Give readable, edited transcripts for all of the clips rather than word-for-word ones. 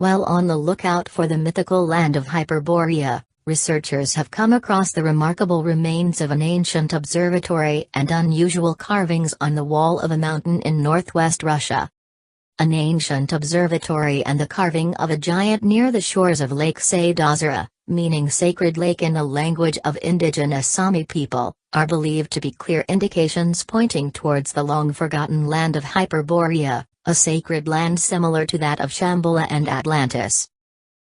While on the lookout for the mythical land of Hyperborea, researchers have come across the remarkable remains of an ancient observatory and unusual carvings on the wall of a mountain in northwest Russia. An ancient observatory and the carving of a giant near the shores of Lake Ozera, meaning sacred lake in the language of indigenous Sami people, are believed to be clear indications pointing towards the long-forgotten land of Hyperborea, a sacred land similar to that of Shambhala and Atlantis.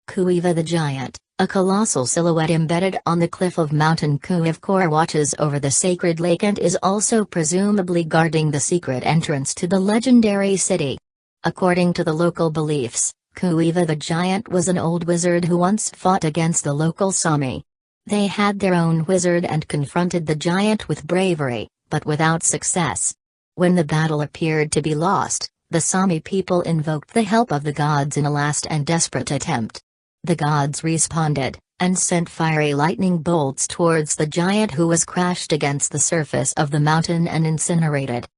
Kuiva the Giant, a colossal silhouette embedded on the cliff of Mountain Kuivkor, watches over the sacred lake and is also presumably guarding the secret entrance to the legendary city. According to the local beliefs, Kuiva the Giant was an old wizard who once fought against the local Sami. They had their own wizard and confronted the giant with bravery, but without success. When the battle appeared to be lost, the Sami people invoked the help of the gods in a last and desperate attempt. The gods responded, and sent fiery lightning bolts towards the giant, who was crashed against the surface of the mountain and incinerated.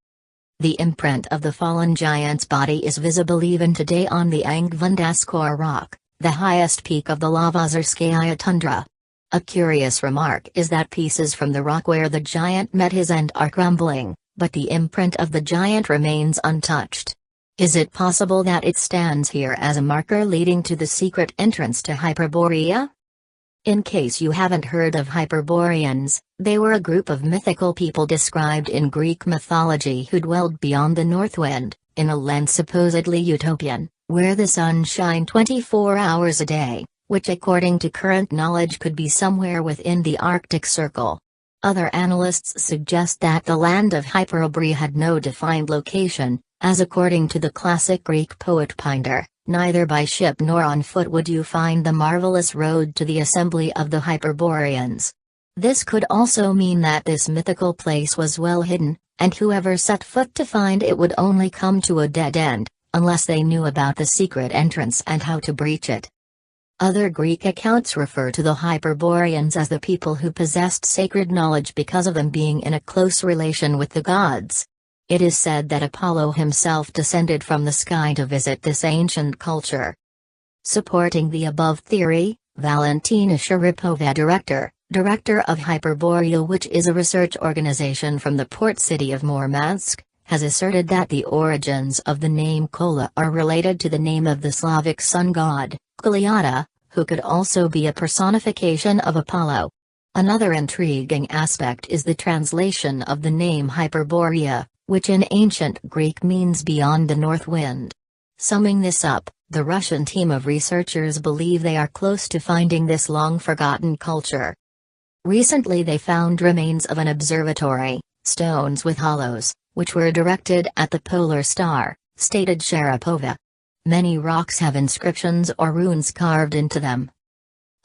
The imprint of the fallen giant's body is visible even today on the Angvandaskor rock, the highest peak of the Lavazerskaya tundra. A curious remark is that pieces from the rock where the giant met his end are crumbling, but the imprint of the giant remains untouched. Is it possible that it stands here as a marker leading to the secret entrance to Hyperborea? In case you haven't heard of Hyperboreans, they were a group of mythical people described in Greek mythology who dwelled beyond the Northwind, in a land supposedly utopian, where the sun shined 24 hours a day, which according to current knowledge could be somewhere within the Arctic Circle. Other analysts suggest that the land of Hyperborea had no defined location, as according to the classic Greek poet Pindar, neither by ship nor on foot would you find the marvelous road to the assembly of the Hyperboreans. This could also mean that this mythical place was well hidden, and whoever set foot to find it would only come to a dead end, unless they knew about the secret entrance and how to breach it. Other Greek accounts refer to the Hyperboreans as the people who possessed sacred knowledge because of them being in a close relation with the gods. It is said that Apollo himself descended from the sky to visit this ancient culture. Supporting the above theory, Valentina Sharipova, director of Hyperborea, which is a research organization from the port city of Murmansk, has asserted that the origins of the name Kola are related to the name of the Slavic sun god, Kolyada, who could also be a personification of Apollo. Another intriguing aspect is the translation of the name Hyperborea, which in ancient Greek means beyond the north wind. Summing this up, the Russian team of researchers believe they are close to finding this long-forgotten culture. Recently they found remains of an observatory, stones with hollows, which were directed at the polar star, stated Sharapova. Many rocks have inscriptions or runes carved into them.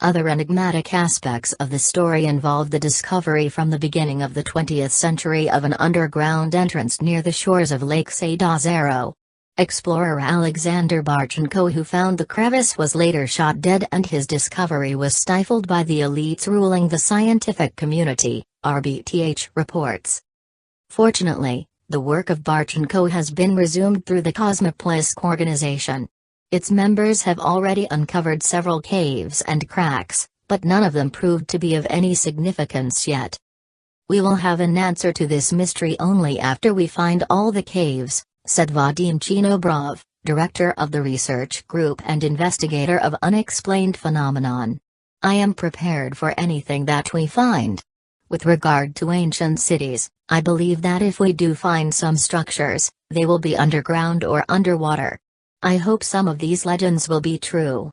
Other enigmatic aspects of the story involve the discovery from the beginning of the 20th century of an underground entrance near the shores of Lake Ozera. Explorer Alexander Barchenko, who found the crevice, was later shot dead, and his discovery was stifled by the elites ruling the scientific community, RBTH reports. Fortunately, the work of Barchenko has been resumed through the Cosmopolisk organization. Its members have already uncovered several caves and cracks, but none of them proved to be of any significance yet. We will have an answer to this mystery only after we find all the caves, said Vadim Chinobrov, director of the research group and investigator of unexplained phenomenon. I am prepared for anything that we find. With regard to ancient cities, I believe that if we do find some structures, they will be underground or underwater. I hope some of these legends will be true.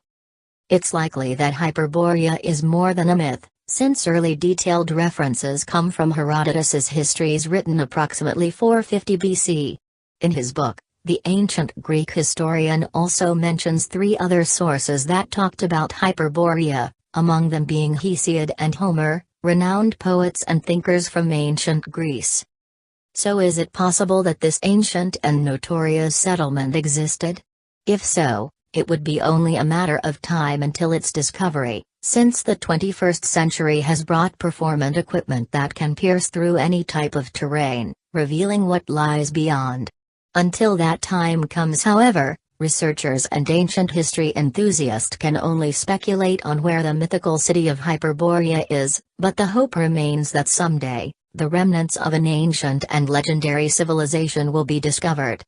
It's likely that Hyperborea is more than a myth, since early detailed references come from Herodotus's histories written approximately 450 BC. In his book, the ancient Greek historian also mentions 3 other sources that talked about Hyperborea, among them being Hesiod and Homer, renowned poets and thinkers from ancient Greece. So is it possible that this ancient and notorious settlement existed? If so, it would be only a matter of time until its discovery, since the 21st century has brought performant equipment that can pierce through any type of terrain, revealing what lies beyond. Until that time comes, however, researchers and ancient history enthusiasts can only speculate on where the mythical city of Hyperborea is, but the hope remains that someday, the remnants of an ancient and legendary civilization will be discovered.